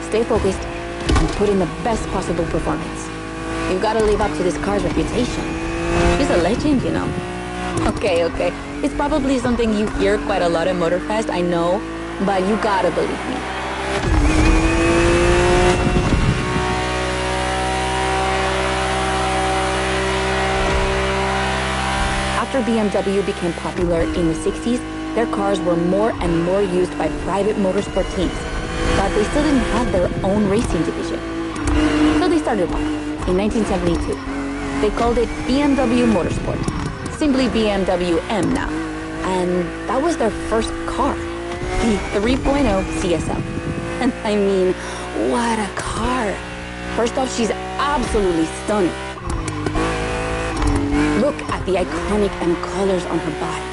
stay focused and put in the best possible performance. You've got to live up to this car's reputation. She's a legend, you know. Okay. It's probably something you hear quite a lot at Motorfest, I know, but you gotta believe me. After BMW became popular in the 60s, their cars were more and more used by private motorsport teams, but they still didn't have their own racing division. So they started one in 1972. They called it BMW Motorsport, simply BMW M now. And that was their first car, the 3.0 CSL. And I mean, what a car! First off, she's absolutely stunning. Look at the iconic M colors on her body.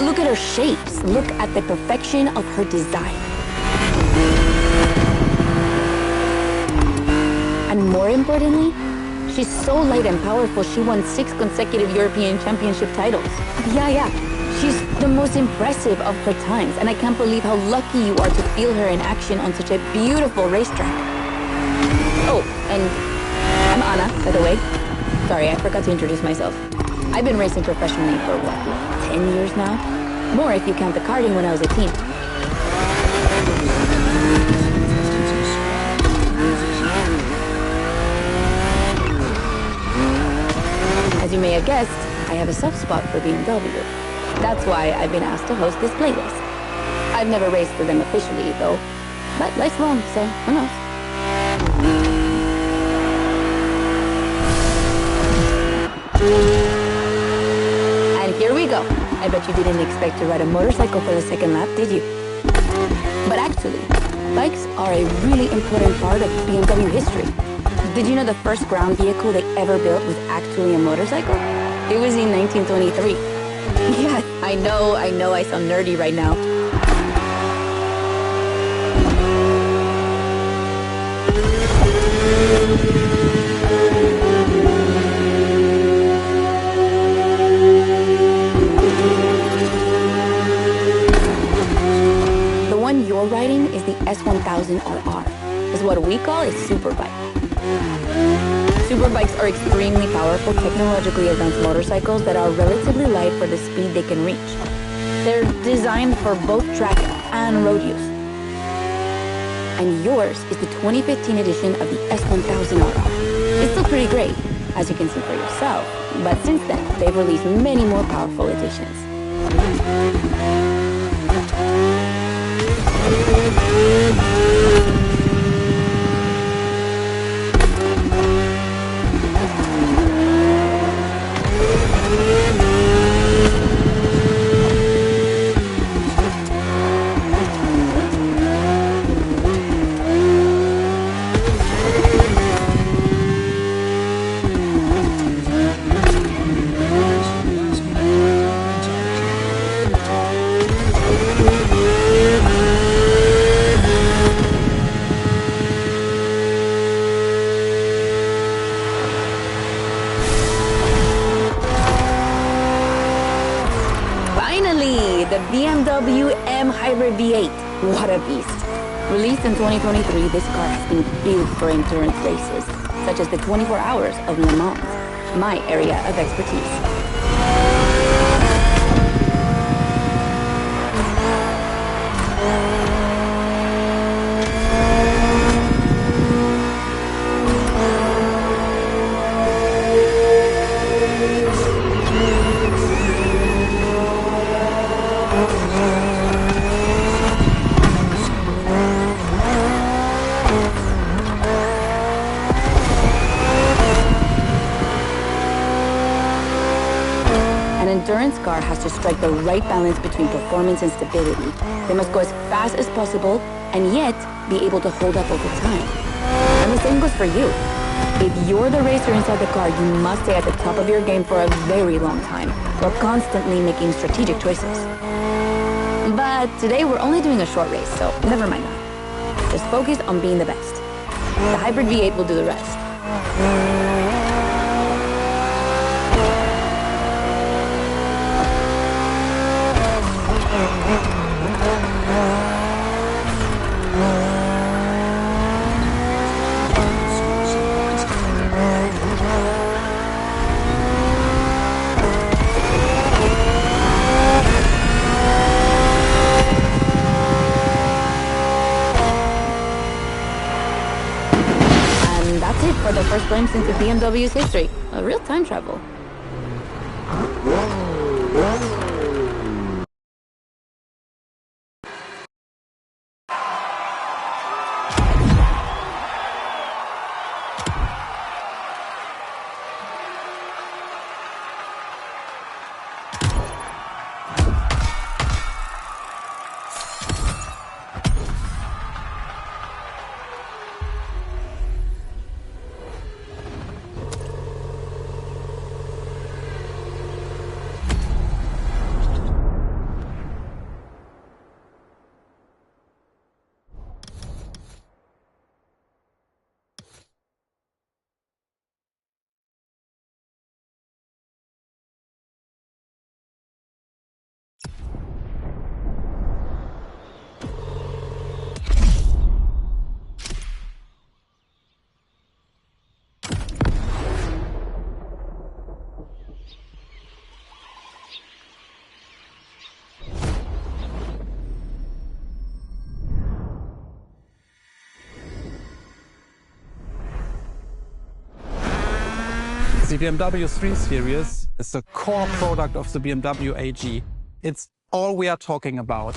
Look at her shapes. Look at the perfection of her design. And more importantly, she's so light and powerful, she won 6 consecutive European Championship titles. Yeah. She's the most impressive of her times, and I can't believe how lucky you are to feel her in action on such a beautiful racetrack. Oh, and I'm Anna, by the way. Sorry, I forgot to introduce myself. I've been racing professionally for, 10 years now? More if you count the karting when I was a teen. As you may have guessed, I have a soft spot for BMW. That's why I've been asked to host this playlist. I've never raced for them officially, though, but life's long, so who knows? And here we go. I bet you didn't expect to ride a motorcycle for the second lap, did you? But actually, bikes are a really important part of BMW history. Did you know the first ground vehicle they ever built was actually a motorcycle? It was in 1923. Yeah, I know I sound nerdy right now. The one you're riding is the S1000RR. It's what we call a superbike. Superbikes are extremely powerful, technologically advanced motorcycles that are relatively light for the speed they can reach. They're designed for both track and road use. And yours is the 2015 edition of the S1000RR. It's still pretty great, as you can see for yourself, but since then, they've released many more powerful editions. The BMW M Hybrid V8. What a beast. Released in 2023, this car has been built for endurance races, such as the 24 Hours of Le Mans, my area of expertise. An endurance car has to strike the right balance between performance and stability. They must go as fast as possible and yet be able to hold up over time. And the same goes for you. If you're the racer inside the car, you must stay at the top of your game for a very long time, while constantly making strategic choices. But today we're only doing a short race, so never mind that. Just focus on being the best. The Hybrid V8 will do the rest. glimpse into BMW's history. A real time travel. The BMW 3 Series is the core product of the BMW AG. It's all we are talking about.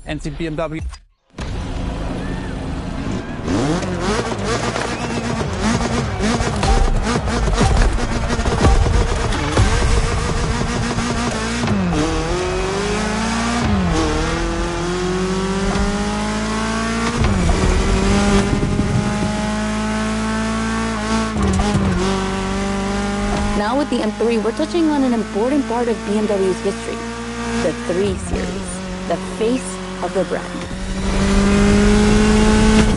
And the BMW Now with the M3, we're touching on an important part of BMW's history. The 3 Series, the face of the brand.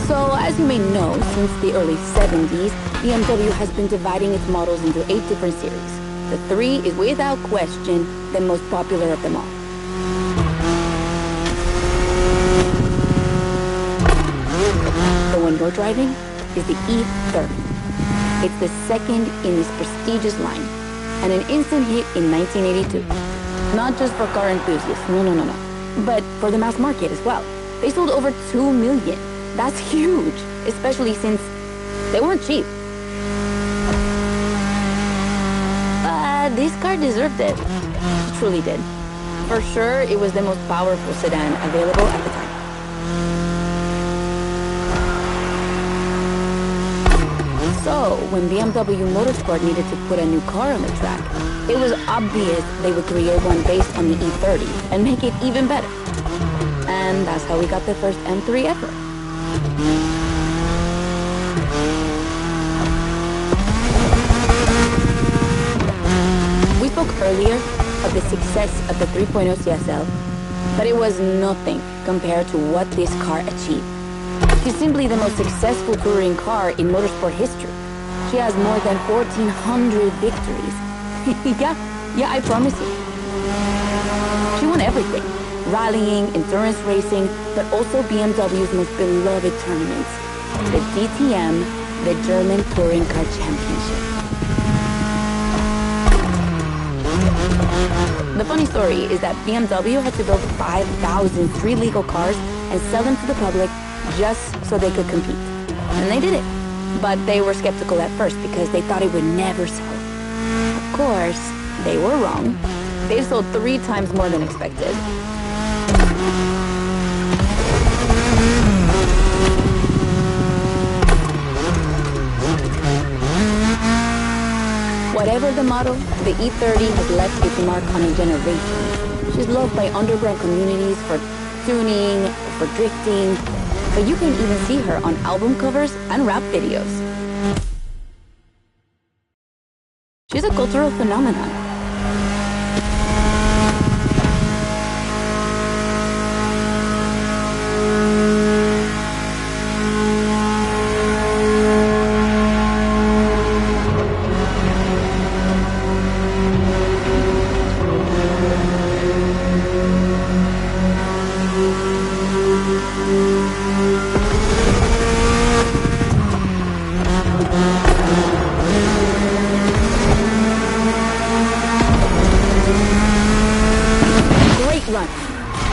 So, as you may know, since the early 70s, BMW has been dividing its models into 8 different series. The 3 is without question the most popular of them all. The one you're driving is the E30. It's the second in this prestigious line, and an instant hit in 1982. Not just for car enthusiasts, no, but for the mass market as well. They sold over 2 million. That's huge, especially since they weren't cheap. But this car deserved it. It truly did. For sure, it was the most powerful sedan available at the time. So, when BMW Motorsport needed to put a new car on the track, it was obvious they would create one based on the E30 and make it even better. And that's how we got the first M3 ever. We spoke earlier of the success of the 3.0 CSL, but it was nothing compared to what this car achieved. She's simply the most successful touring car in motorsport history. She has more than 1,400 victories. yeah, I promise you. She won everything. Rallying, endurance racing, but also BMW's most beloved tournaments. The DTM, the German Touring Car Championship. The funny story is that BMW had to build 5,000 free legal cars and sell them to the public just so they could compete. And they did it. But they were skeptical at first because they thought it would never sell. Of course, they were wrong. They sold 3 times more than expected. Whatever the model, the E30 has left its mark on a generation. She's loved by underground communities for tuning, for drifting, but you can even see her on album covers and rap videos. She's a cultural phenomenon.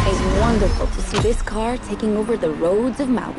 It's wonderful to see this car taking over the roads of Maui.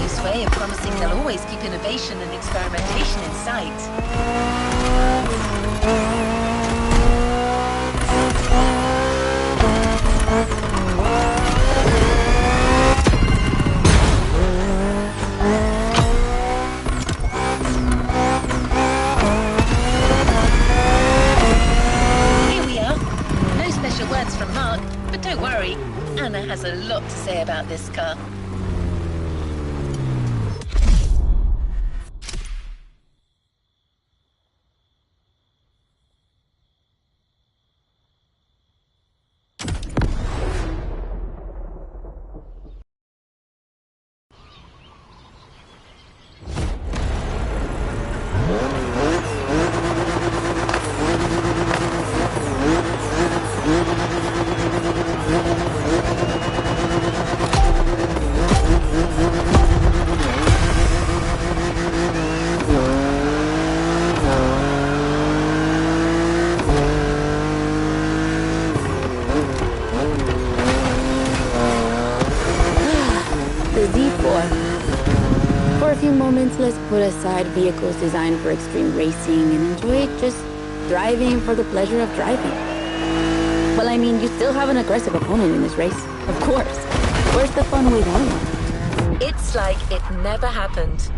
BMW's way of promising they'll always keep innovation and experimentation in sight. Words from Mark, but don't worry, Anna has a lot to say about this car. For a few moments, let's put aside vehicles designed for extreme racing and enjoy just driving for the pleasure of driving. Well, I mean, you still have an aggressive opponent in this race, of course. Where's the fun with that one? It's like it never happened.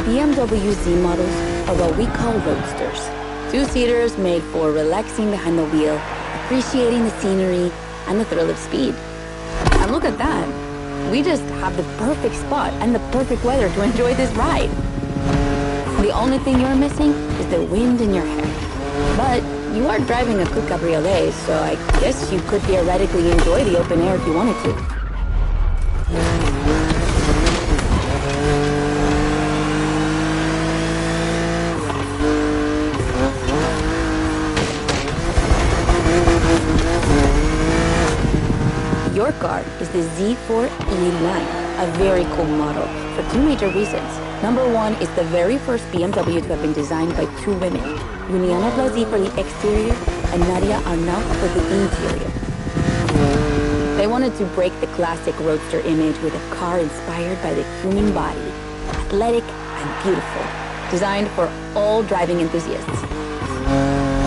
BMW Z models are what we call roadsters. Two-seaters made for relaxing behind the wheel, appreciating the scenery, and the thrill of speed. And look at that. We just have the perfect spot and the perfect weather to enjoy this ride. The only thing you're missing is the wind in your hair. But you are driving a coupe cabriolet, so I guess you could theoretically enjoy the open air if you wanted to. Your car is the Z4 E-Line, a very cool model for two major reasons. Number one, it's the very first BMW to have been designed by two women, Juliana Blasi for the exterior and Nadia Arnaut for the interior. They wanted to break the classic roadster image with a car inspired by the human body, athletic and beautiful, designed for all driving enthusiasts.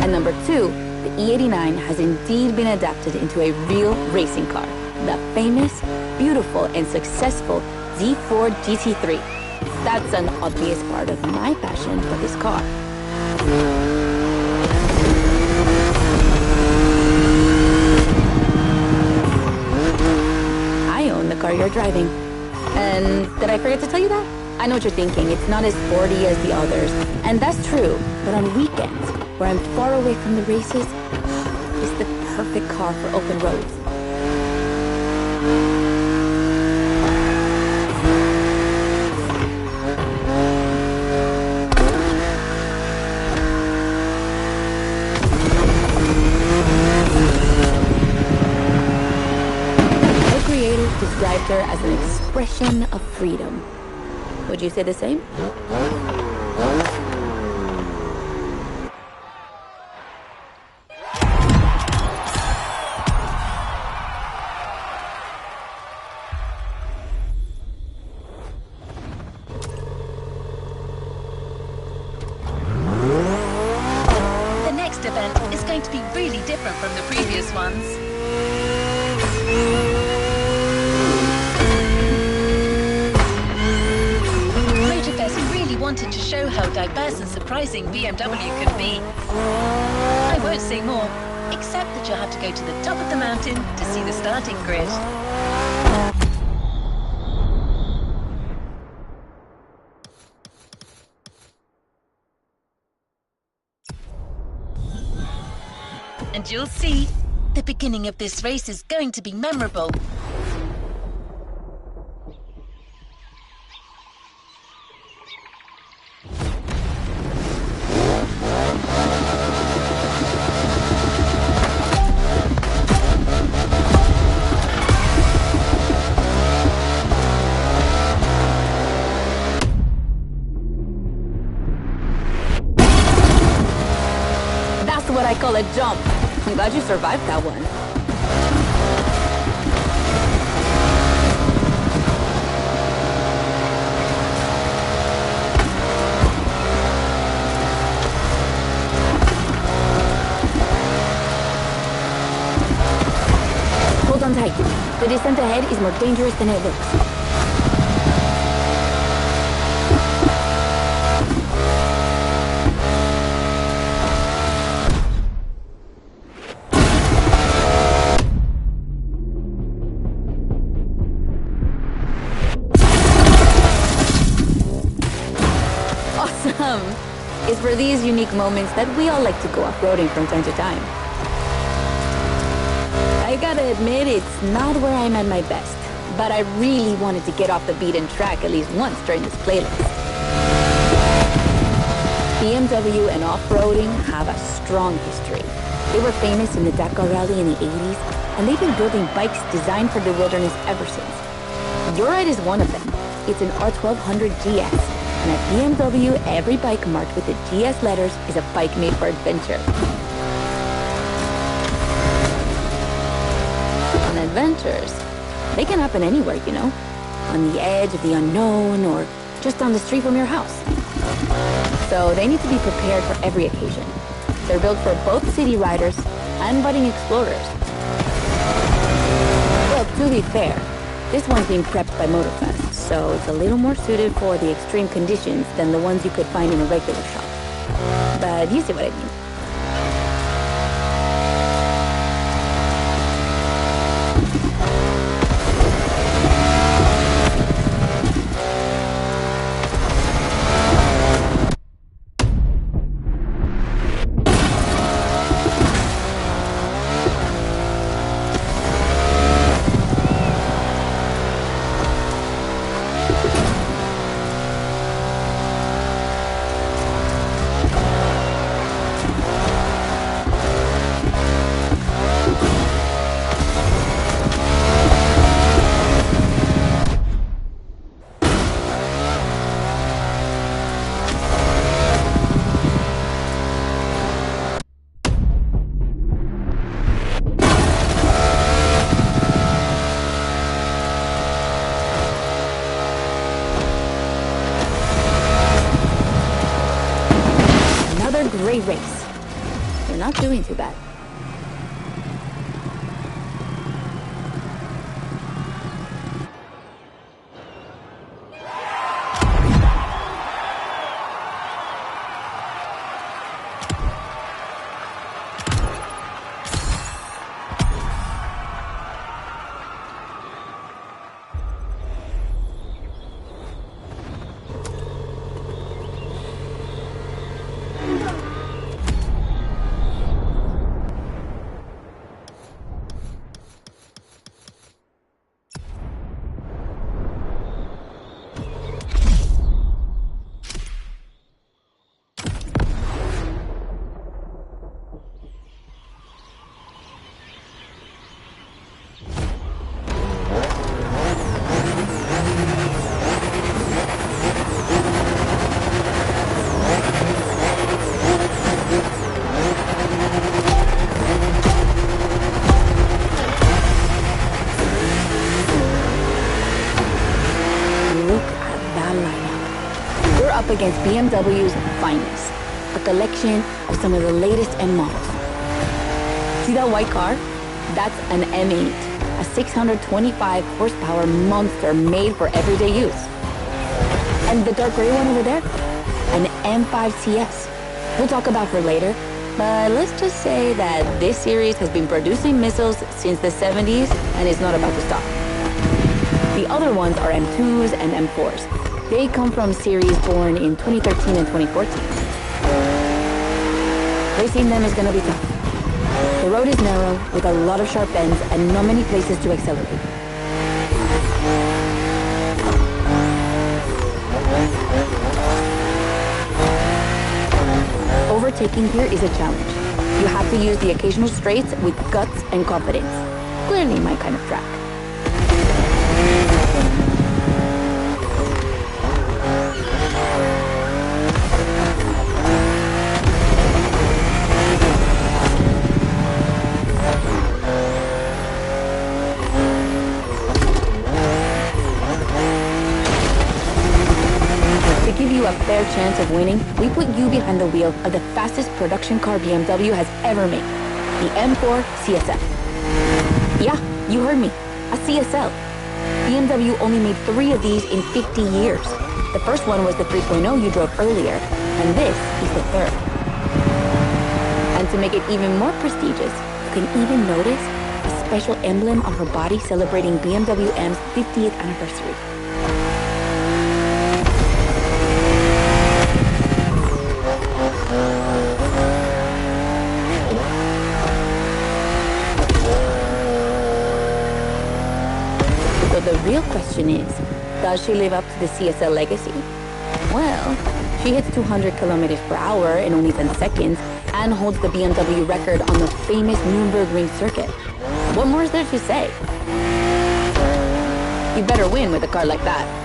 And number two, the E89 has indeed been adapted into a real racing car, the famous, beautiful, and successful Z4 GT3. That's an obvious part of my passion for this car. I own the car you're driving. And did I forget to tell you that? I know what you're thinking. It's not as sporty as the others. And that's true. But on weekends, where I'm far away from the races, it's the perfect car for open roads. The creators described her as an expression of freedom. Would you say the same? Event is going to be really different from the previous ones. Motorfest really wanted to show how diverse and surprising BMW can be. I won't say more, except that you'll have to go to the top of the mountain to see the starting grid. And you'll see, the beginning of this race is going to be memorable. solid jump. I'm glad you survived that one. Hold on tight. The descent ahead is more dangerous than it looks. Awesome! It's for these unique moments that we all like to go off-roading from time to time. I gotta admit, it's not where I'm at my best, but I really wanted to get off the beaten track at least once during this playlist. BMW and off-roading have a strong history. They were famous in the Dakar Rally in the 80s, and they've been building bikes designed for the wilderness ever since. Your Ride is one of them. It's an R1200 GS, and at BMW, every bike marked with the GS letters is a bike made for adventure. Adventures. They can happen anywhere, you know? On the edge of the unknown or just down the street from your house. So they need to be prepared for every occasion. They're built for both city riders and budding explorers. Well, to be fair, this one's being prepped by Motorfest, so it's a little more suited for the extreme conditions than the ones you could find in a regular shop. But you see what I mean. Great race. You're not doing too bad. Against BMW's finest, a collection of some of the latest M models. See that white car? That's an M8, a 625 horsepower monster made for everyday use. And the dark gray one over there? An M5 CS. We'll talk about her later, but let's just say that this series has been producing missiles since the 70s and is not about to stop. The other ones are M2s and M4s. They come from series born in 2013 and 2014. Racing them is gonna be tough. The road is narrow, with a lot of sharp bends and not many places to accelerate. Overtaking here is a challenge. You have to use the occasional straights with guts and confidence. Clearly my kind of track. you a fair chance of winning, we put you behind the wheel of the fastest production car BMW has ever made, the M4 CSL. Yeah, you heard me, a CSL. BMW only made 3 of these in 50 years. The first one was the 3.0 you drove earlier, and this is the third. And to make it even more prestigious, you can even notice a special emblem on her body celebrating BMW M's 50th anniversary. So the real question is, does she live up to the CSL legacy? Well, she hits 200 kilometers per hour in only 10 seconds and holds the BMW record on the famous Nürburgring circuit. What more is there to say? You better win with a car like that.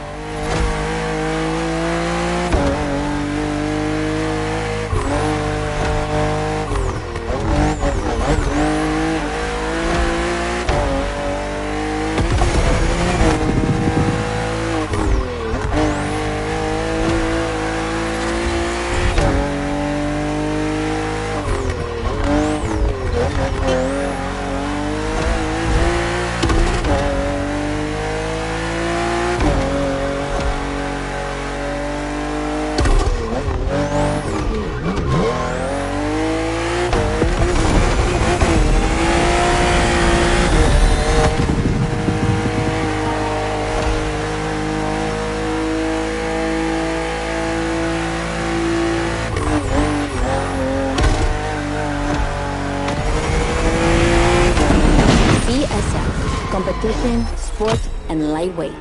Competition, sport, and lightweight.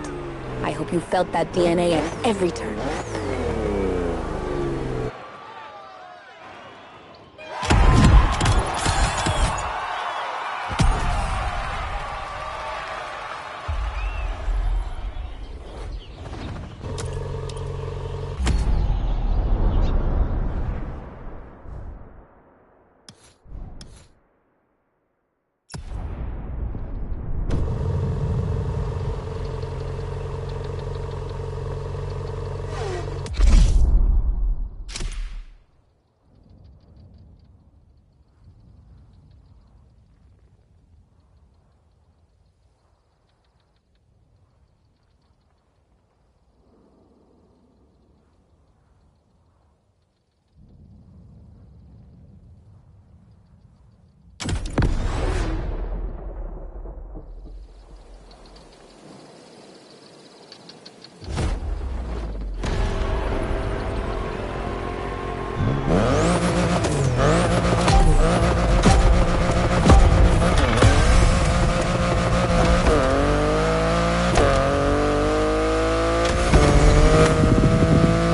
I hope you felt that DNA at every turn.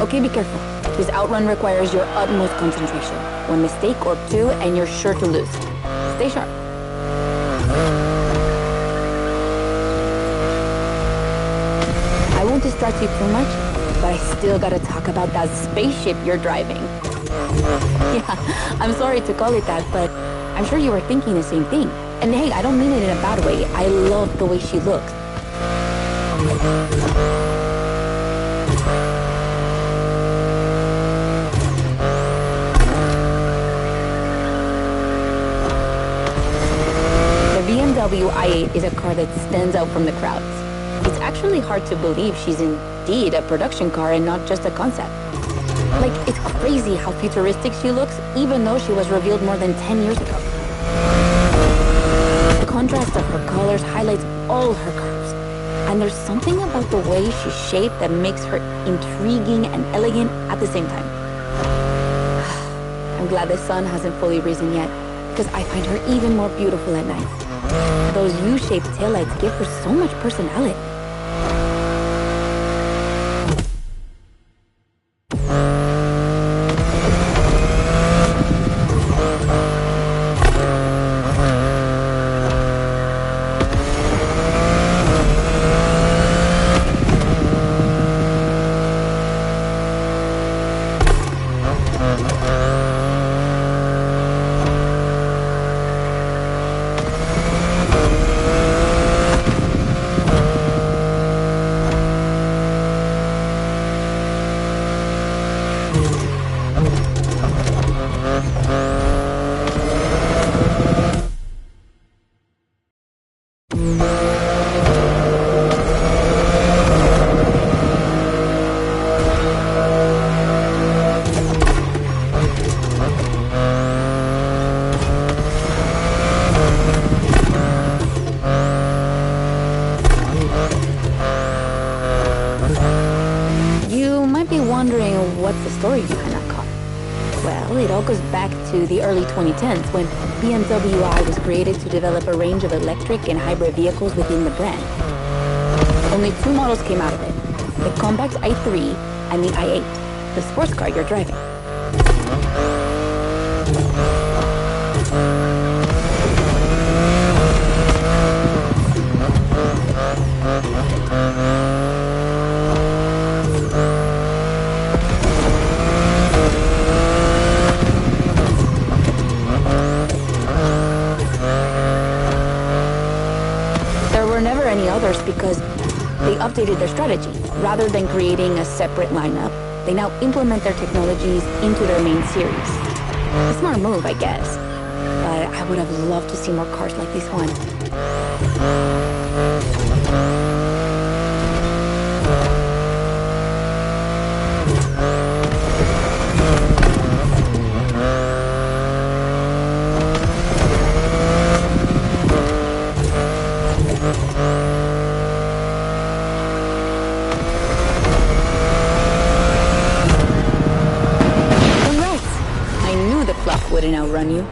Okay, be careful. This outrun requires your utmost concentration. One mistake or two, and you're sure to lose. Stay sharp. I won't distract you too much, but I still gotta talk about that spaceship you're driving. Yeah, I'm sorry to call it that, but I'm sure you were thinking the same thing. And hey, I don't mean it in a bad way. I love the way she looks. BMW i8 is a car that stands out from the crowds. It's actually hard to believe she's indeed a production car and not just a concept. Like, it's crazy how futuristic she looks, even though she was revealed more than 10 years ago. The contrast of her colors highlights all her curves, and there's something about the way she's shaped that makes her intriguing and elegant at the same time. I'm glad the sun hasn't fully risen yet, because I find her even more beautiful at night. Those U-shaped taillights give her so much personality. You might be wondering what's the story behind that car. Well, it all goes back to the early 2010s when BMW I was created to develop a range of electric and hybrid vehicles within the brand. Only two models came out of it, the compact i3 and the i8, the sports car you're driving. There were never any others because they updated their strategy. Rather than creating a separate lineup, they now implement their technologies into their main series. A smart move, I guess. But I would have loved to see more cars like this one. Fluff wouldn't outrun you.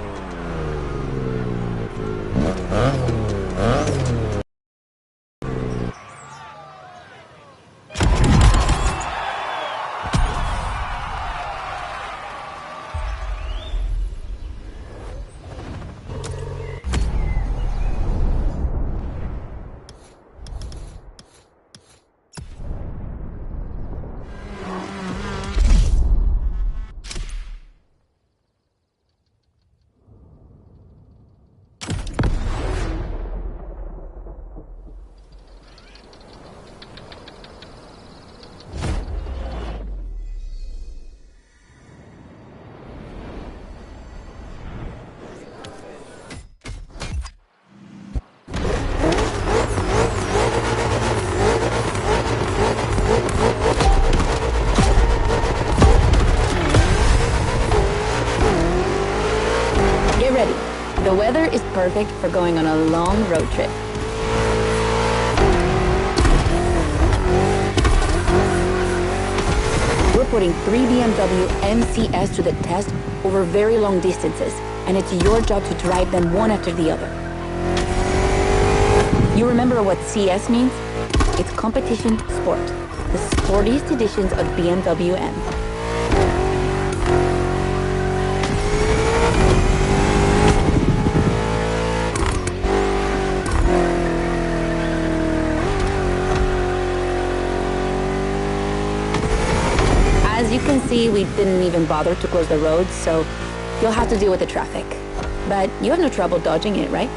The weather is perfect for going on a long road trip. We're putting 3 BMW MCs to the test over very long distances, and it's your job to drive them one after the other. You remember what CS means? It's competition sport, the sportiest editions of BMW M. As you can see, we didn't even bother to close the roads, so you'll have to deal with the traffic. But you have no trouble dodging it, right?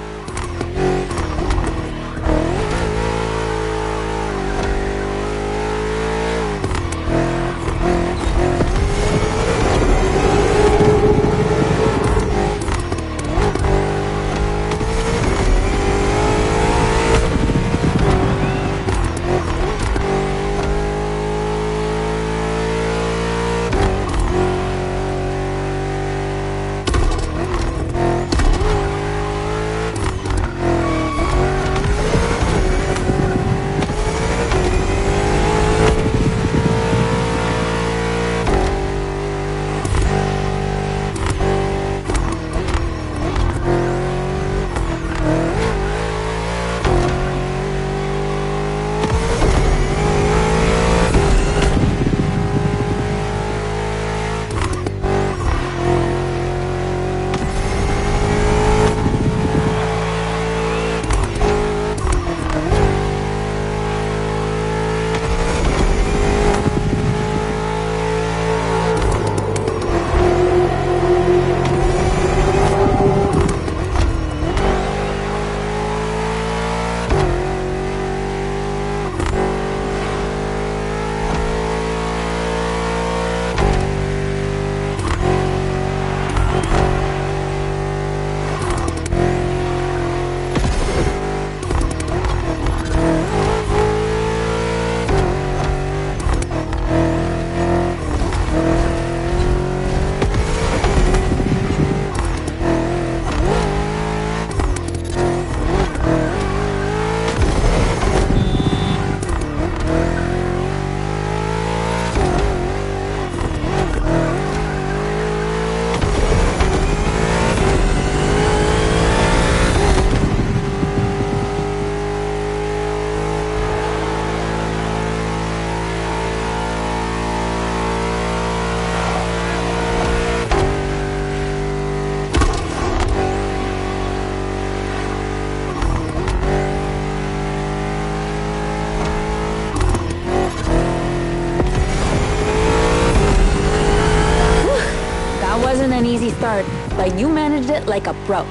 Like you managed it like a pro.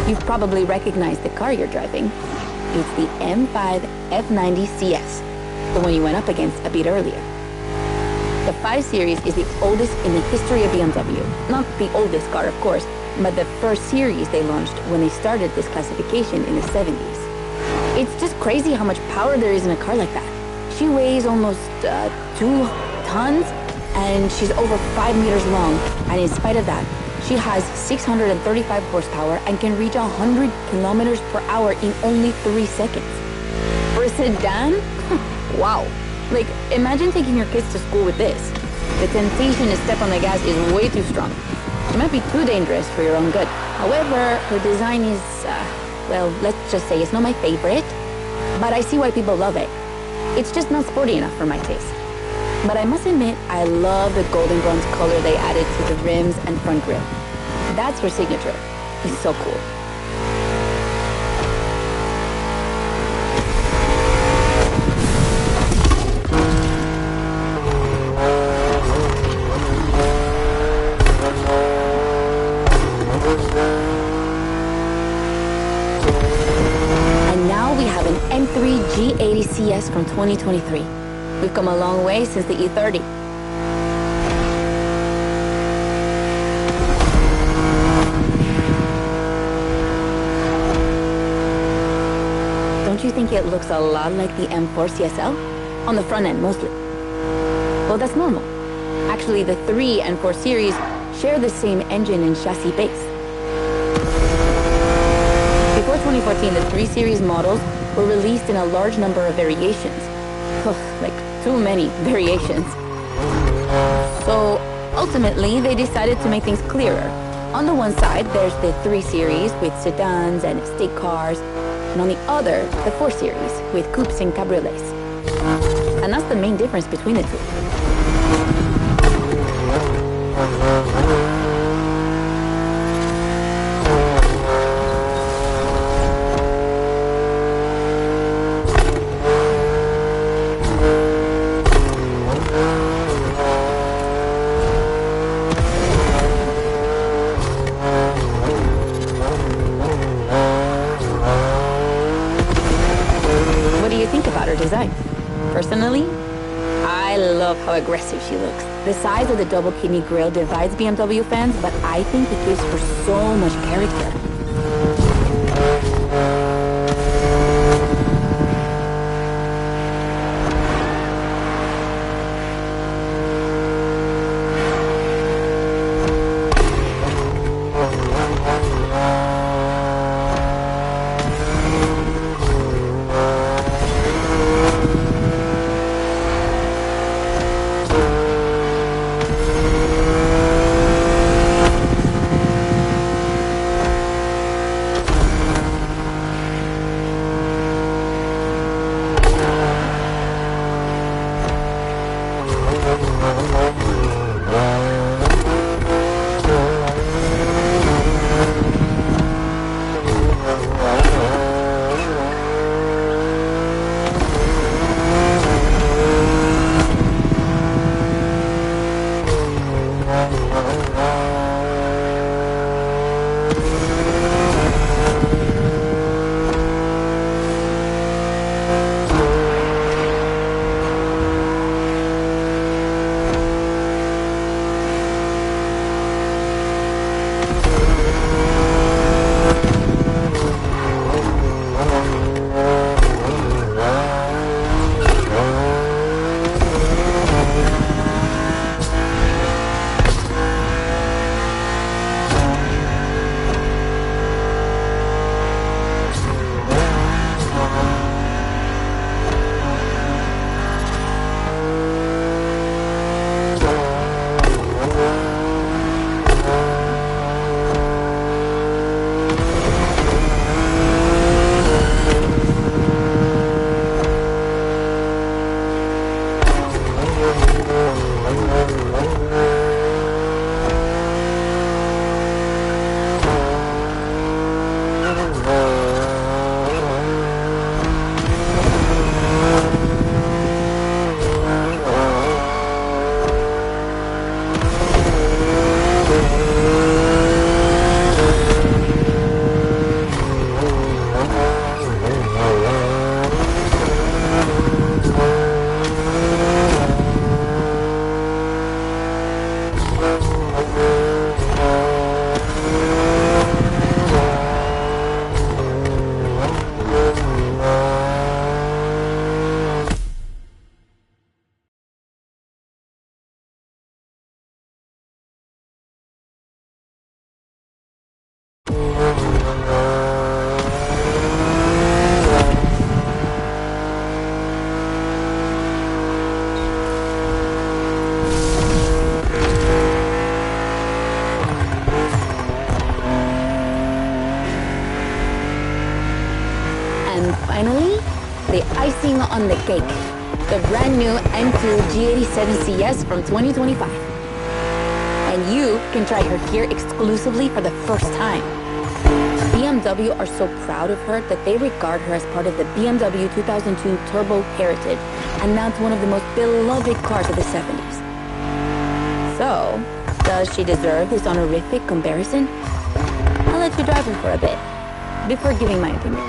You've probably recognized the car you're driving. It's the M5 F90 CS, the one you went up against a bit earlier. The 5 Series is the oldest in the history of BMW. Not the oldest car, of course, but the first series they launched when they started this classification in the 70s. It's just crazy how much power there is in a car like that. She weighs almost 2 tons, and she's over 5 meters long, and in spite of that, she has 635 horsepower and can reach 100 kilometers per hour in only 3 seconds. For a sedan? Wow. Like, imagine taking your kids to school with this. The temptation to step on the gas is way too strong. It might be too dangerous for your own good. However, her design is, well, let's just say it's not my favorite, but I see why people love it. It's just not sporty enough for my taste. But I must admit, I love the golden bronze color they added to the rims and front grille. That's her signature. It's so cool. And now we have an M3 G80 CS from 2023. We've come a long way since the E30. Don't you think it looks a lot like the M4 CSL? On the front end, mostly. Well, that's normal. Actually, the 3 and 4 series share the same engine and chassis base. Before 2014, the 3 series models were released in a large number of variations. Like, too many variations. So, ultimately, they decided to make things clearer. On the one side, there's the 3 series with sedans and estate cars, and on the other, the 4 series with coupes and cabriolets. And that's the main difference between the two. Design. Personally, I love how aggressive she looks. The size of the double kidney grille divides BMW fans, but I think it gives her so much character. And finally, the icing on the cake. The brand new M2 G87 CS from 2025. And you can try her here exclusively for the first time. BMW are so proud of her that they regard her as part of the BMW 2002 Turbo Heritage, and now it's one of the most beloved cars of the 70s. So, does she deserve this honorific comparison? I'll let you drive her for a bit, before giving my opinion.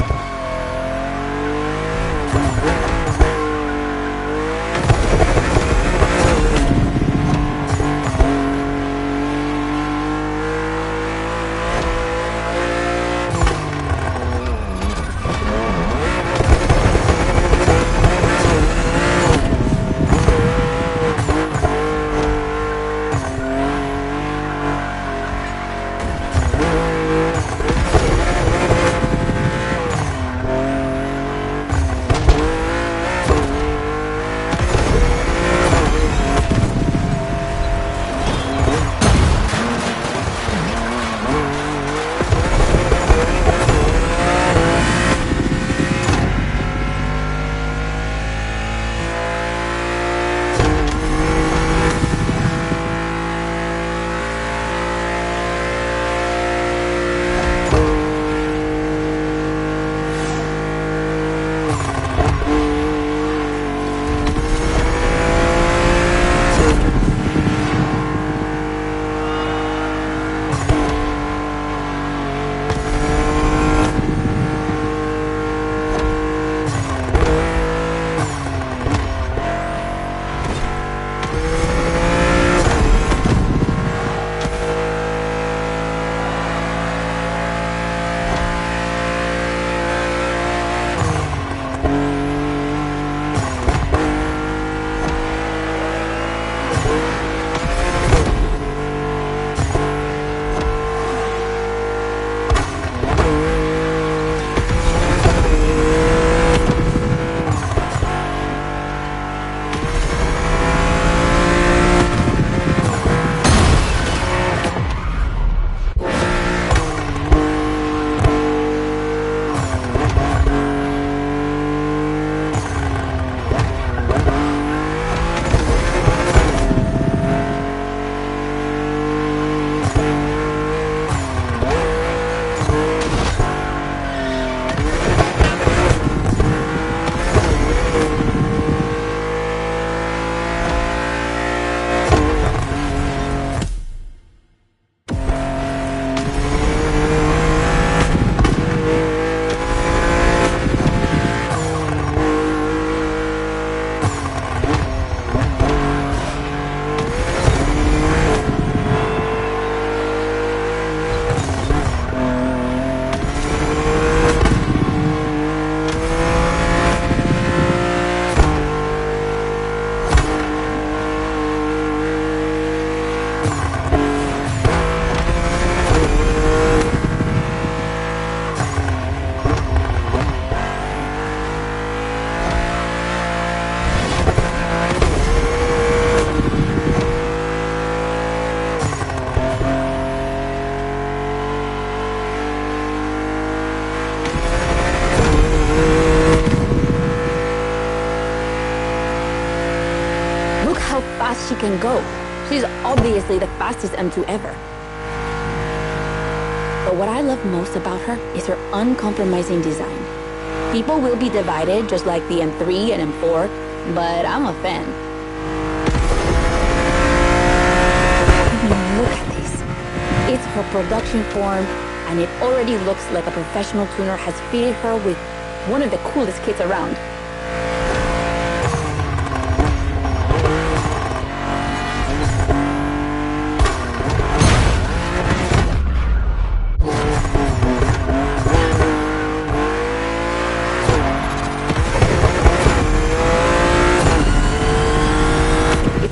Fast she can go. She's obviously the fastest M2 ever. But what I love most about her is her uncompromising design. People will be divided just like the M3 and M4, but I'm a fan. I mean, look at this. It's her production form, and it already looks like a professional tuner has fitted her with one of the coolest kits around.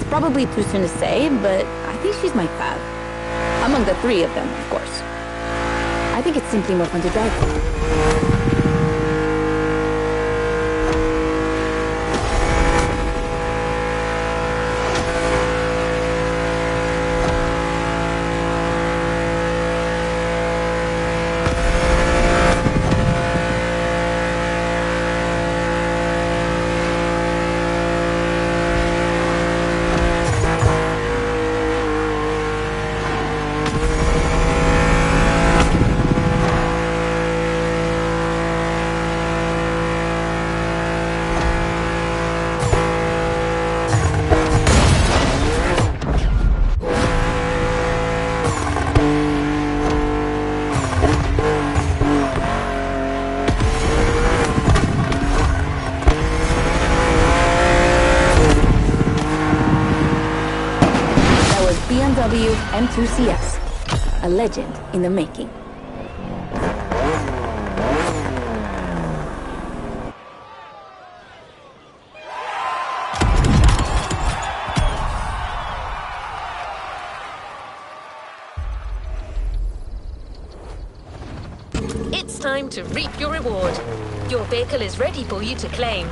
Probably too soon to say, but I think she's my fave. Among the three of them, of course. I think it's simply more fun to drive. BMW M2 CS, a legend in the making. It's time to reap your reward. Your vehicle is ready for you to claim.